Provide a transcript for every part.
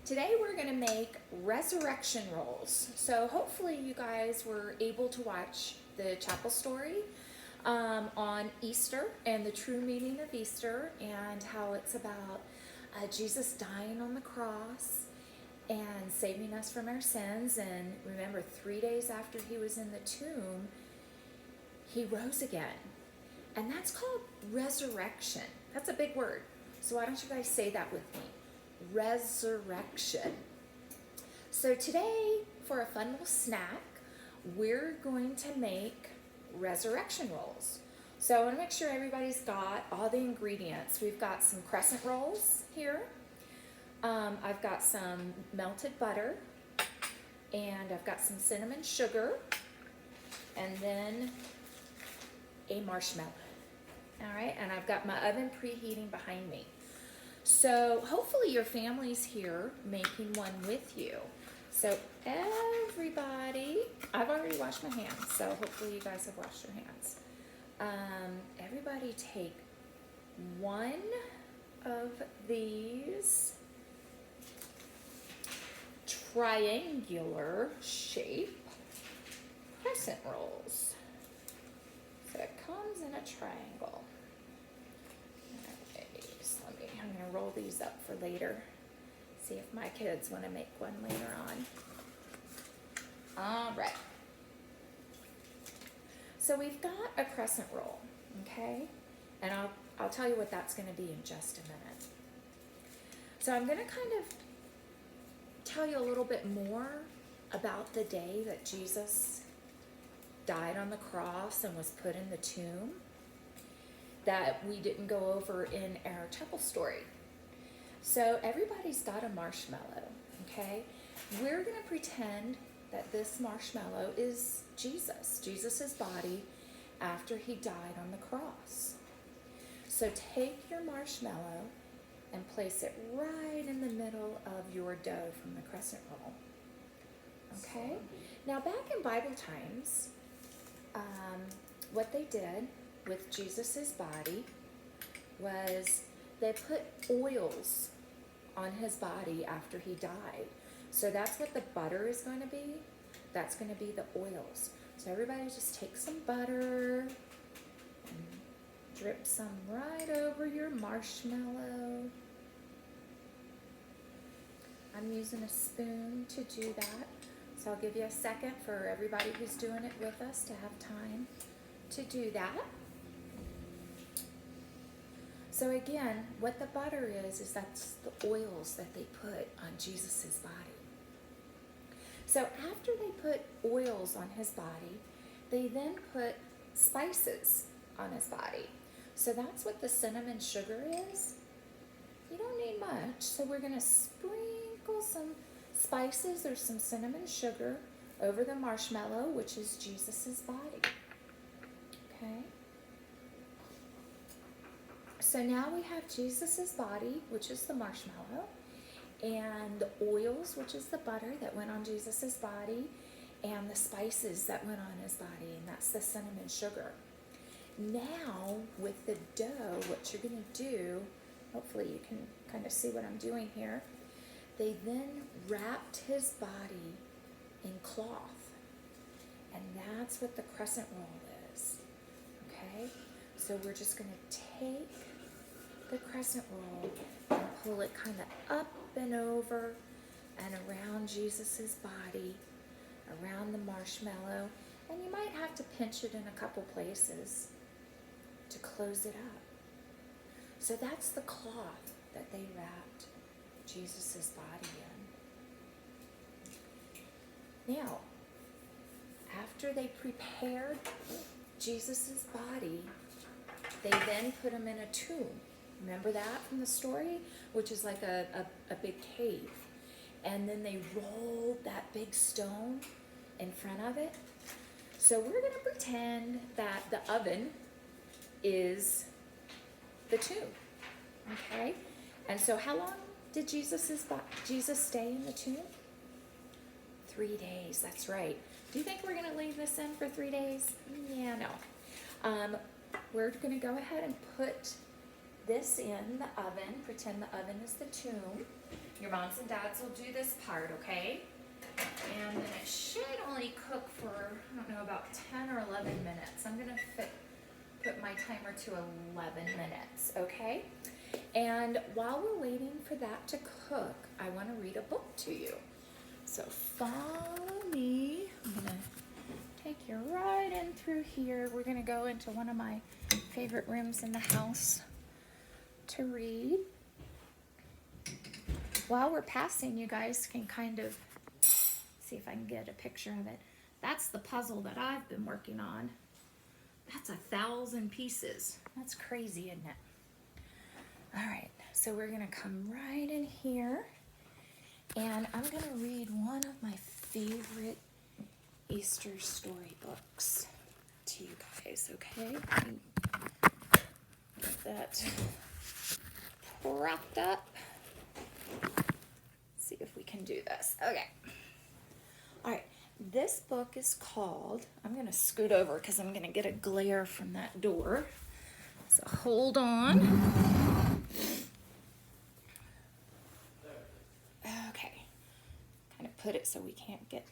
Today we're going to make resurrection rolls. So hopefully you guys were able to watch the chapel story on Easter and the true meaning of Easter and how it's about Jesus dying on the cross and saving us from our sins. And remember, 3 days after he was in the tomb, he rose again. And that's called resurrection. That's a big word. So why don't you guys say that with me? Resurrection. So today, for a fun little snack, we're going to make resurrection rolls. So I want to make sure everybody's got all the ingredients. We've got some crescent rolls here. I've got some melted butter, and I've got some cinnamon sugar, and then a marshmallow. All right, and I've got my oven preheating behind me. So hopefully your family's here making one with you. So everybody, I've already washed my hands, so hopefully you guys have washed your hands. Everybody take one of these triangular shape crescent rolls. So it comes in a triangle. I'm going to roll these up for later. See if my kids want to make one later on. All right. So we've got a crescent roll, okay? And I'll tell you what that's going to be in just a minute. So I'm going to kind of tell you a little bit more about the day that Jesus died on the cross and was put in the tomb that we didn't go over in our chapel story. So everybody's got a marshmallow, okay? We're gonna pretend that this marshmallow is Jesus's body after he died on the cross. So take your marshmallow and place it right in the middle of your dough from the crescent roll, okay? Now back in Bible times, what they did with Jesus's body was they put oils on his body after he died. So that's what the butter is going to be. That's going to be the oils. So everybody just take some butter and drip some right over your marshmallow. I'm using a spoon to do that. So I'll give you a second for everybody who's doing it with us to have time to do that. So again, what the butter is that's the oils that they put on Jesus's body. So after they put oils on his body, they then put spices on his body. So that's what the cinnamon sugar is. You don't need much. So we're going to sprinkle some spices or some cinnamon sugar over the marshmallow, which is Jesus's body. Okay? So now we have Jesus's body, which is the marshmallow, and the oils, which is the butter that went on Jesus's body, and the spices that went on his body, and that's the cinnamon sugar. Now, with the dough, what you're going to do, hopefully you can kind of see what I'm doing here, they then wrapped his body in cloth, and that's what the crescent roll is, okay? So we're just going to take the crescent roll and pull it kind of up and over and around Jesus's body, around the marshmallow, and you might have to pinch it in a couple places to close it up. So that's the cloth that they wrapped Jesus's body in. Now, after they prepared Jesus's body, they then put him in a tomb. Remember that from the story? Which is like a big cave. And then they rolled that big stone in front of it. So we're going to pretend that the oven is the tomb. Okay? And so how long did Jesus stay in the tomb? 3 days, that's right. Do you think we're going to leave this in for 3 days? Yeah, no. We're going to go ahead and put this in the oven. Pretend the oven is the tomb. Your moms and dads will do this part, okay? And then it should only cook for, I don't know, about 10 or 11 minutes. I'm gonna put my timer to 11 minutes, okay? And while we're waiting for that to cook, I wanna read a book to you. So follow me. I'm gonna take you right in through here. We're gonna go into one of my favorite rooms in the house to read. While we're passing, you guys can kind of see if I can get a picture of it. That's the puzzle that I've been working on. That's 1,000 pieces. That's crazy, isn't it? All right, so we're gonna come right in here and I'm gonna read one of my favorite Easter storybooks to you guys, okay? Get that propped up. See if we can do this. Okay. All right. This book is called, I'm going to scoot over because I'm going to get a glare from that door. So hold on. Okay. Kind of put it so we can't get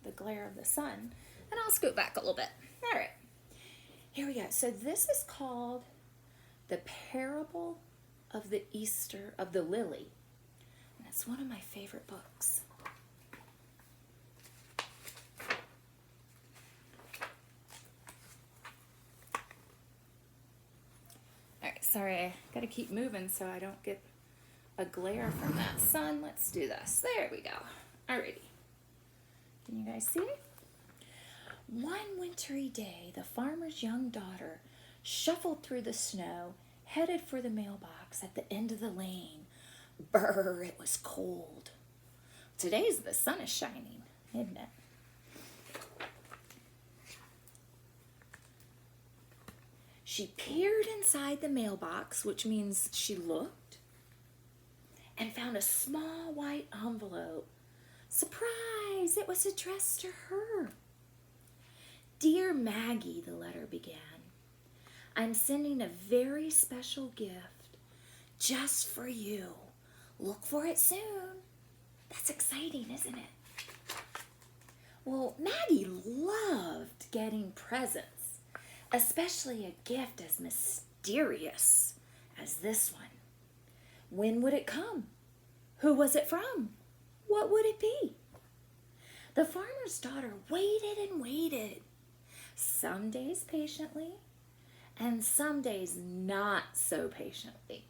the glare of the sun. And I'll scoot back a little bit. All right. Here we go. So this is called The Parable of the Easter of the Lily. And it's one of my favorite books. Alright, sorry, I gotta keep moving so I don't get a glare from that sun. Let's do this. There we go. Alrighty. Can you guys see? One wintry day, the farmer's young daughter shuffled through the snow, headed for the mailbox at the end of the lane. Brr, it was cold. Today's the sun is shining, isn't it? She peered inside the mailbox, which means she looked, and found a small white envelope. Surprise! It was addressed to her. Dear Maggie, the letter began, I'm sending a very special gift just for you. Look for it soon. That's exciting, isn't it? Well, Maggie loved getting presents, especially a gift as mysterious as this one. When would it come? Who was it from? What would it be? The farmer's daughter waited and waited, some days patiently, and some days not so patiently.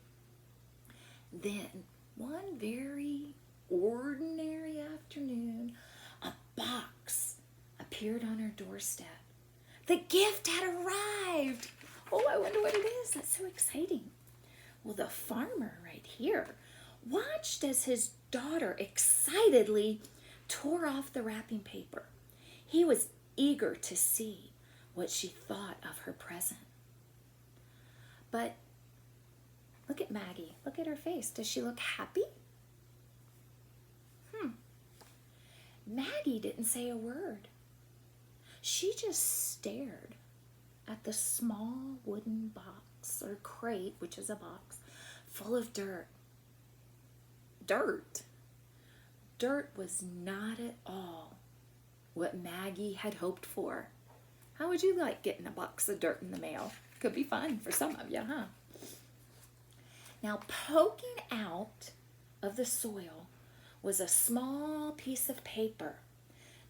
Then, one very ordinary afternoon, a box appeared on her doorstep. The gift had arrived. Oh, I wonder what it is. That's so exciting. Well, the farmer right here watched as his daughter excitedly tore off the wrapping paper. He was eager to see what she thought of her present. But look at Maggie. Look at her face. Does she look happy? Maggie didn't say a word. She just stared at the small wooden box or crate, which is a box, full of dirt. Dirt. Dirt was not at all what Maggie had hoped for. How would you like getting a box of dirt in the mail? Could be fun for some of you, huh? Now, poking out of the soil was a small piece of paper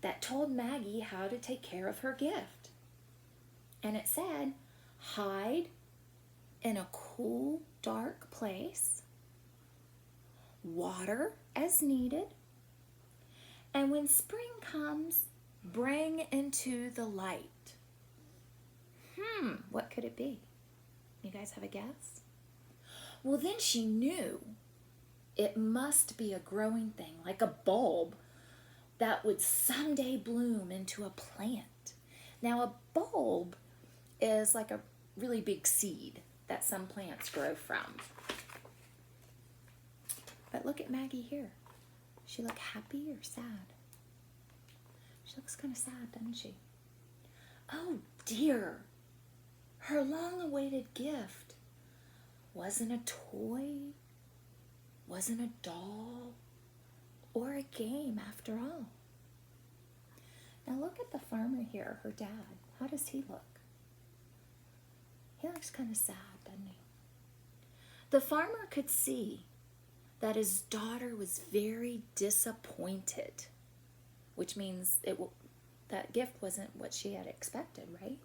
that told Maggie how to take care of her gift. And it said, hide in a cool, dark place, water as needed, and when spring comes, bring into the light. What could it be? You guys have a guess? Well, then she knew it must be a growing thing, like a bulb that would someday bloom into a plant. Now, a bulb is like a really big seed that some plants grow from. But look at Maggie here. She look happy or sad? She looks kind of sad, doesn't she? Oh dear, her long-awaited gift wasn't a toy wasn't a doll or a game after all. Now look at the farmer here, her dad. How does he look? He looks kind of sad, doesn't he? The farmer could see that his daughter was very disappointed, which means that gift wasn't what she had expected, right?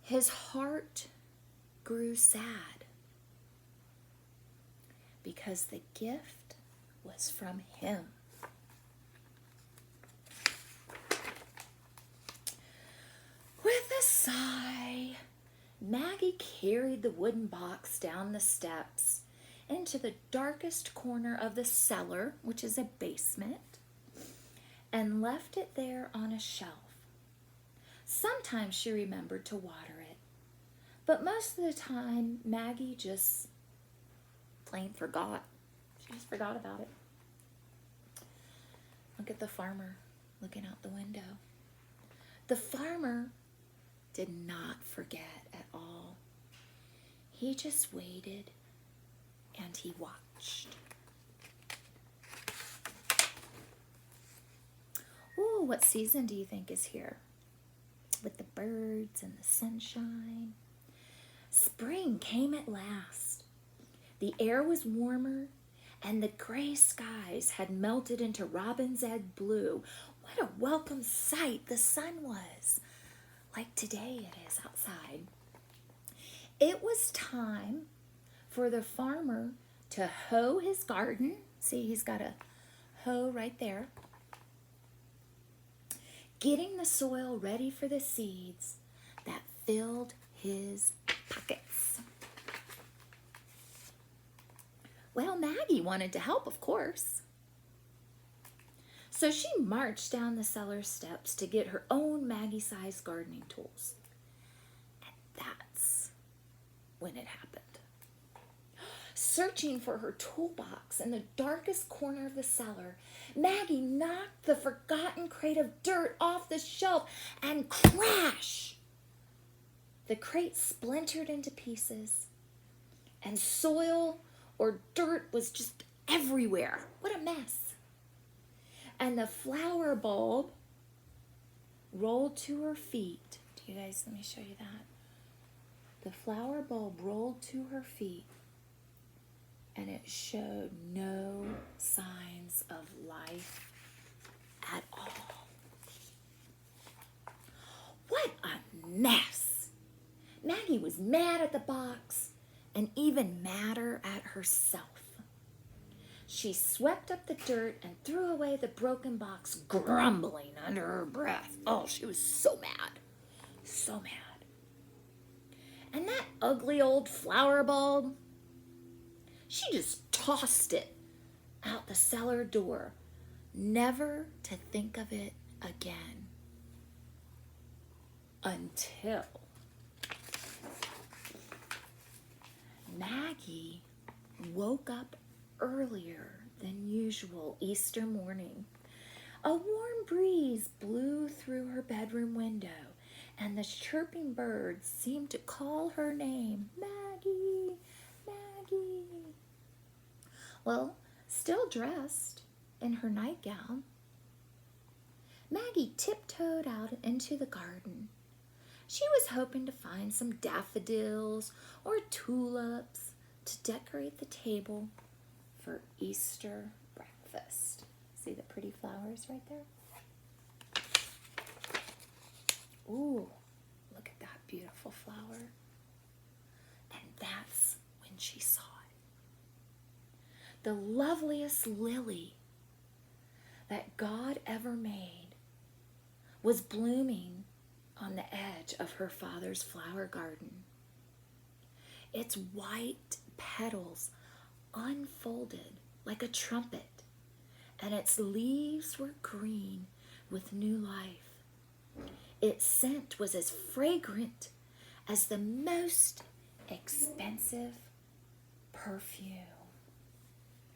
His heart grew sad because the gift was from him. With a sigh, Maggie carried the wooden box down the steps into the darkest corner of the cellar, which is a basement, and left it there on a shelf. Sometimes she remembered to water it, but most of the time Maggie just plain forgot. She just forgot about it. Look at the farmer looking out the window. The farmer did not forget at all. He just waited and he watched. Ooh, what season do you think is here? With the birds and the sunshine. Spring came at last. The air was warmer and the gray skies had melted into robin's egg blue. What a welcome sight the sun was, like today it is outside. It was time for the farmer to hoe his garden. See, he's got a hoe right there. Getting the soil ready for the seeds that filled his pockets. Well, Maggie wanted to help, of course. So she marched down the cellar steps to get her own Maggie-sized gardening tools. And that's when it happened. Searching for her toolbox in the darkest corner of the cellar, Maggie knocked the forgotten crate of dirt off the shelf and crash! The crate splintered into pieces and soil or dirt was just everywhere. What a mess. And the flower bulb rolled to her feet. Do you guys, let me show you that. The flower bulb rolled to her feet and it showed no signs of life at all. What a mess! Maggie was mad at the box and even madder at herself. She swept up the dirt and threw away the broken box, grumbling under her breath. Oh, she was so mad. So mad. And that ugly old flower bulb, she just tossed it out the cellar door, never to think of it again. Until Maggie woke up earlier than usual Easter morning. A warm breeze blew through her bedroom window, and the chirping birds seemed to call her name, Maggie, Maggie. Well, still dressed in her nightgown, Maggie tiptoed out into the garden. She was hoping to find some daffodils or tulips to decorate the table for Easter breakfast. See the pretty flowers right there? Ooh, look at that beautiful flower. And that's when she saw it. The loveliest lily that God ever made was blooming on the edge of her father's flower garden. Its white petals unfolded like a trumpet, and its leaves were green with new life. Its scent was as fragrant as the most expensive perfume.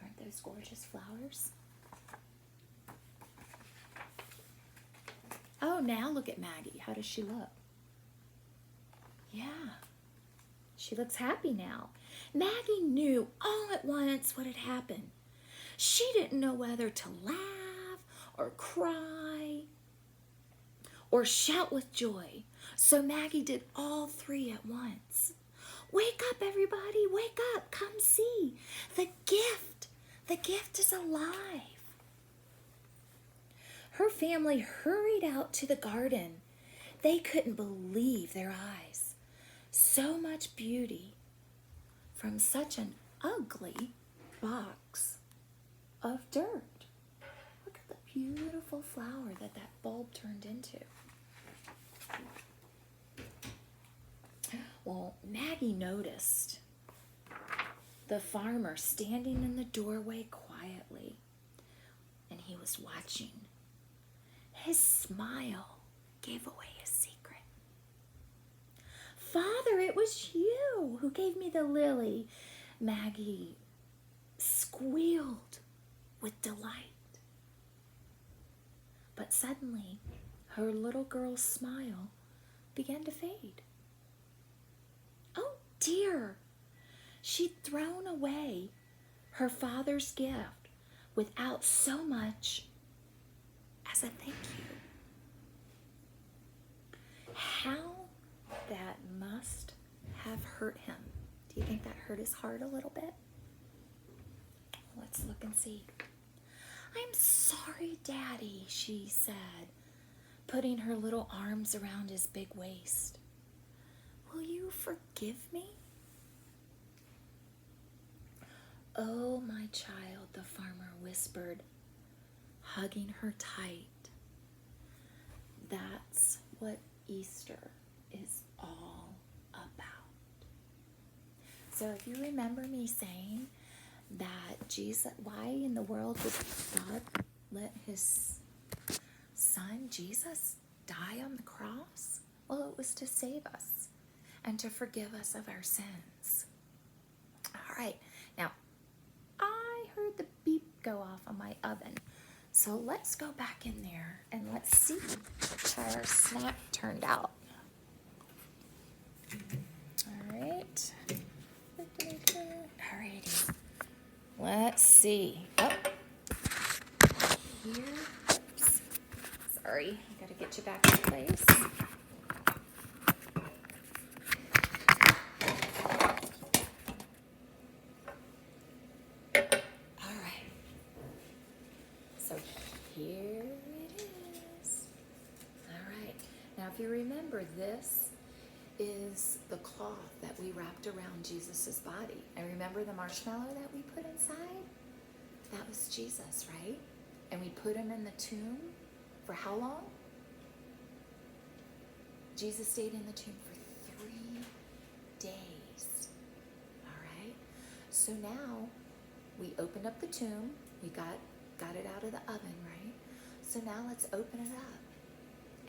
Aren't those gorgeous flowers? Oh, now look at Maggie. How does she look? Yeah, She looks happy now. Maggie knew all at once what had happened. She didn't know whether to laugh or cry or shout with joy. So Maggie did all three at once. Wake up, everybody, wake up, come see. The gift is alive. Her family hurried out to the garden. They couldn't believe their eyes. So much beauty from such an ugly box of dirt. Look at the beautiful flower that bulb turned into. Well, Maggie noticed the farmer standing in the doorway quietly, and he was watching. His smile gave away his secret. Father, it was you who gave me the lily. Maggie squealed with delight. But suddenly, her little girl's smile began to fade. Oh dear! She'd thrown away her father's gift without so much as a thank you. How that must have hurt him. Do you think that hurt his heart a little bit? Let's look and see. I'm sorry, Daddy, she said, putting her little arms around his big waist. Will you forgive me? Oh, my child, the farmer whispered, hugging her tight. That's what Easter is all about. So if you remember me saying that Jesus, why in the world would God let his son, Jesus, die on the cross? Well, it was to save us and to forgive us of our sins. All right, now I heard the beep go off on my oven. So let's go back in there and let's see how our snack turned out. All right. Alrighty. Let's see. Oh, here. Oops. Sorry, I gotta get you back in place. All right. So here it is. All right. Now, if you remember, this is the cloth that we wrapped around Jesus's body. And remember the marshmallow that we put inside? That was Jesus, right? And we put him in the tomb for how long? Jesus stayed in the tomb for 3 days. All right. So now we opened up the tomb. We got it out of the oven, right? So now let's open it up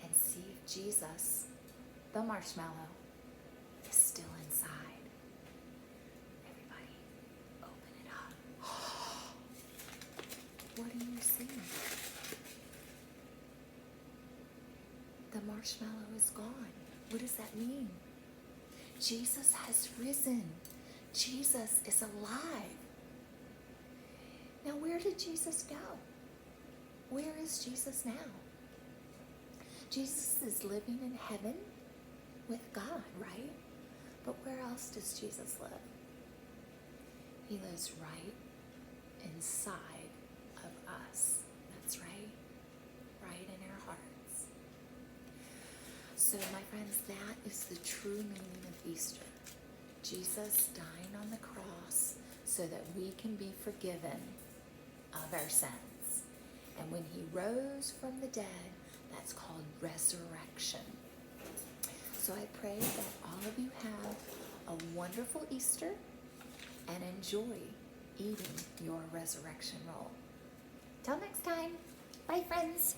and see if Jesus, the marshmallow, is still inside. Everybody, open it up. What do you see? The marshmallow is gone. What does that mean? Jesus has risen. Jesus is alive. Now, where did Jesus go? Where is Jesus now? Jesus is living in heaven with God, right? But where else does Jesus live? He lives right inside of us. That's right. Right in our hearts. So, my friends, that is the true meaning of Easter. Jesus dying on the cross so that we can be forgiven of our sins. And when he rose from the dead, that's called resurrection. So I pray that all of you have a wonderful Easter and enjoy eating your resurrection roll. Till next time. Bye, friends.